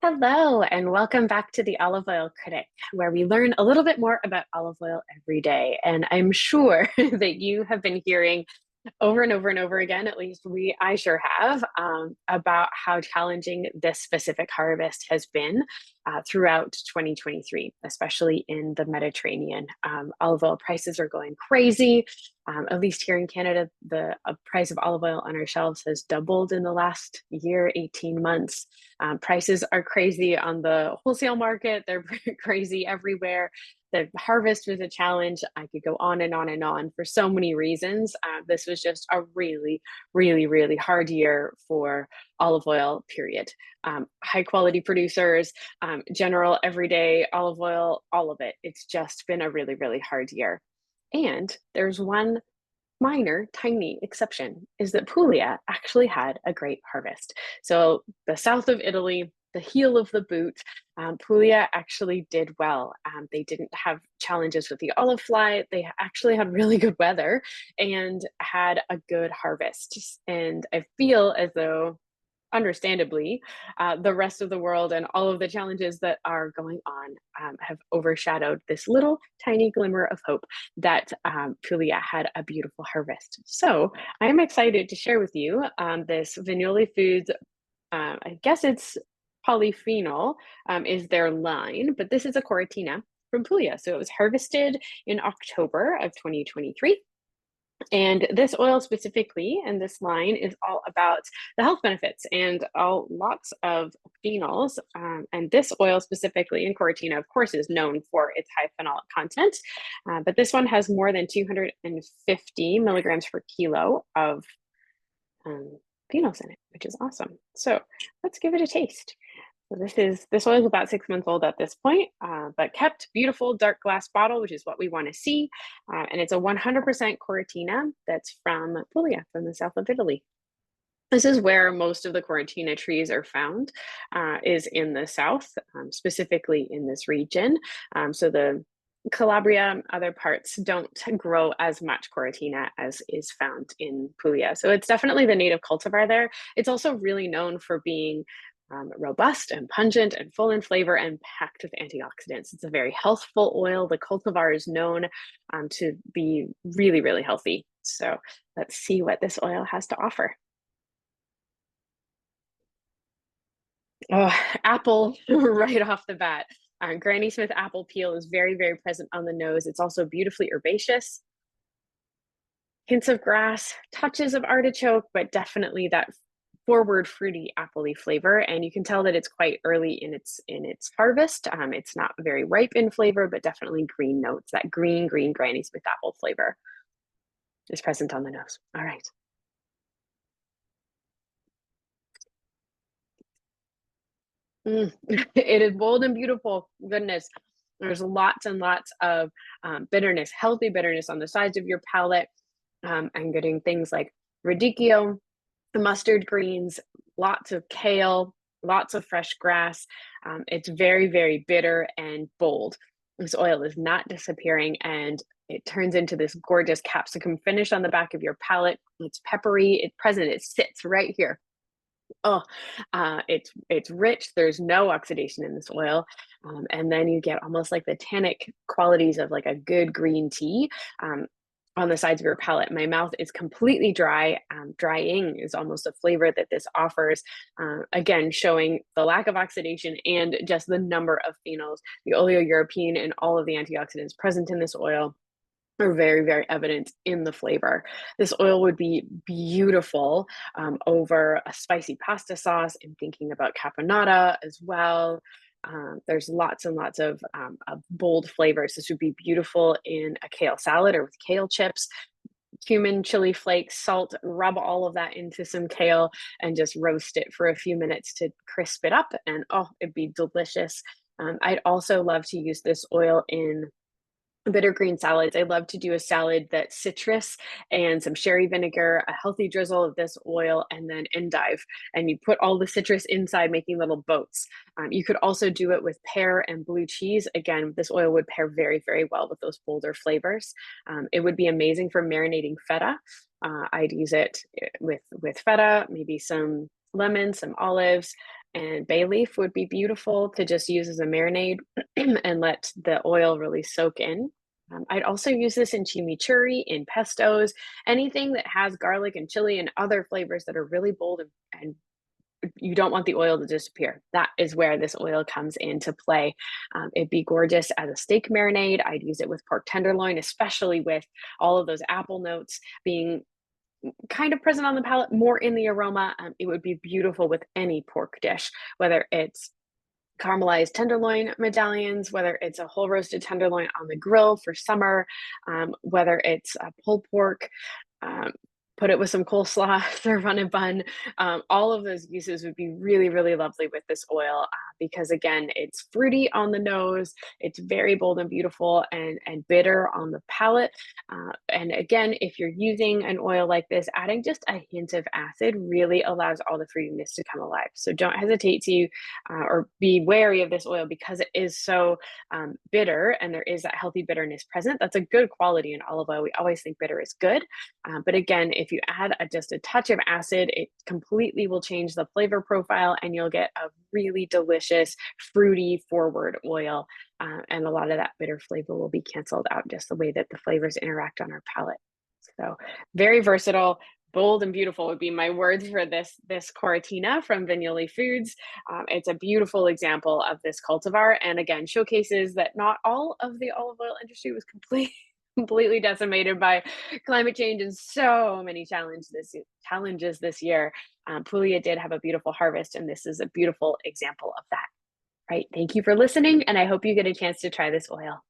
Hello, and welcome back to the Olive Oil Critic, where we learn a little bit more about olive oil every day. And I'm sure that you have been hearing over and over and over again, at least I sure have, about how challenging this specific harvest has been throughout 2023, especially in the Mediterranean. Olive oil prices are going crazy. At least here in Canada, the price of olive oil on our shelves has doubled in the last year, 18 months. Prices are crazy on the wholesale market. They're crazy everywhere. The harvest was a challenge. I could go on and on and on for so many reasons. This was just a really, really, really hard year for olive oil, period. High quality producers, general everyday olive oil, all of it. It's just been a really, really hard year. And there's one minor, tiny exception is that Puglia actually had a great harvest. So the south of Italy, the heel of the boot, Puglia actually did well. They didn't have challenges with the olive fly. They actually had really good weather and had a good harvest. And I feel as though understandably, the rest of the world and all of the challenges that are going on have overshadowed this little tiny glimmer of hope that Puglia had a beautiful harvest. So I'm excited to share with you this Vignoli Foods, I guess it's polyphenol is their line, but this is a Coratina from Puglia. So it was harvested in October of 2023. And this oil specifically, and this line is all about the health benefits and lots of phenols. And this oil specifically in Coratina, of course, is known for its high phenolic content. But this one has more than 250 milligrams per kilo of phenols in it, which is awesome. So let's give it a taste. So this oil is about 6 months old at this point, but kept beautiful dark glass bottle, which is what we want to see. And it's a 100% Coratina that's from Puglia, from the south of Italy. This is where most of the Coratina trees are found, is in the south, specifically in this region. So the Calabria, other parts don't grow as much Coratina as is found in Puglia. So it's definitely the native cultivar there. It's also really known for being robust and pungent and full in flavor and packed with antioxidants. It's a very healthful oil. The cultivar is known to be really, really healthy. So let's see what this oil has to offer. Oh, apple right off the bat. Granny Smith apple peel is very, very present on the nose. It's also beautifully herbaceous. Hints of grass, touches of artichoke, but definitely that forward fruity appley flavor. And you can tell that it's quite early in its harvest. It's not very ripe in flavor, but definitely green notes. That green Granny Smith apple flavor is present on the nose. All right. It is bold and beautiful. Goodness. There's lots and lots of bitterness, healthy bitterness on the sides of your palate. I'm getting things like radicchio, mustard greens, lots of kale, lots of fresh grass. It's very, very bitter and bold. This oil is not disappearing and it turns into this gorgeous capsicum finish on the back of your palate. It's peppery, it's present, it sits right here. Oh, it's rich. There's no oxidation in this oil, and then you get almost like the tannic qualities of like a good green tea on the sides of your palate. My mouth is completely dry. Drying is almost a flavor that this offers. Again, showing the lack of oxidation and just the number of phenols, the oleoeuropene, and all of the antioxidants present in this oil are very, very evident in the flavor. This oil would be beautiful over a spicy pasta sauce. I'm thinking about caponata as well. There's lots and lots of bold flavors. This would be beautiful in a kale salad or with kale chips, cumin, chili flakes, salt, rub all of that into some kale and just roast it for a few minutes to crisp it up. And oh, it'd be delicious. I'd also love to use this oil in bitter green salads. I love to do a salad that's citrus and some sherry vinegar, a healthy drizzle of this oil, and then endive. And you put all the citrus inside, making little boats. You could also do it with pear and blue cheese. Again, this oil would pair very, very well with those bolder flavors. It would be amazing for marinating feta. I'd use it with feta, maybe some lemon, some olives, and bay leaf would be beautiful to just use as a marinade and let the oil really soak in. I'd also use this in chimichurri, in pestos, anything that has garlic and chili and other flavors that are really bold and you don't want the oil to disappear. That is where this oil comes into play. It'd be gorgeous as a steak marinade. I'd use it with pork tenderloin, especially with all of those apple notes being kind of present on the palate, more in the aroma. It would be beautiful with any pork dish, whether it's caramelized tenderloin medallions, whether it's a whole roasted tenderloin on the grill for summer, whether it's a pulled pork, um, put it with some coleslaw, serve on a bun. All of those uses would be really, really lovely with this oil because, again, it's fruity on the nose, it's very bold and beautiful, and bitter on the palate. And again, if you're using an oil like this, adding just a hint of acid really allows all the fruitiness to come alive. So don't hesitate to or be wary of this oil because it is so bitter and there is that healthy bitterness present. That's a good quality in olive oil. We always think bitter is good. But again, if you add just a touch of acid, it completely will change the flavor profile and you'll get a really delicious, fruity forward oil. And a lot of that bitter flavor will be canceled out just the way that the flavors interact on our palate. So very versatile. Bold and beautiful would be my words for this Coratina from Vignoli Foods. It's a beautiful example of this cultivar, and again showcases that not all of the olive oil industry was completely decimated by climate change and so many challenges this year. Puglia did have a beautiful harvest, and this is a beautiful example of that. Right. Thank you for listening, and I hope you get a chance to try this oil.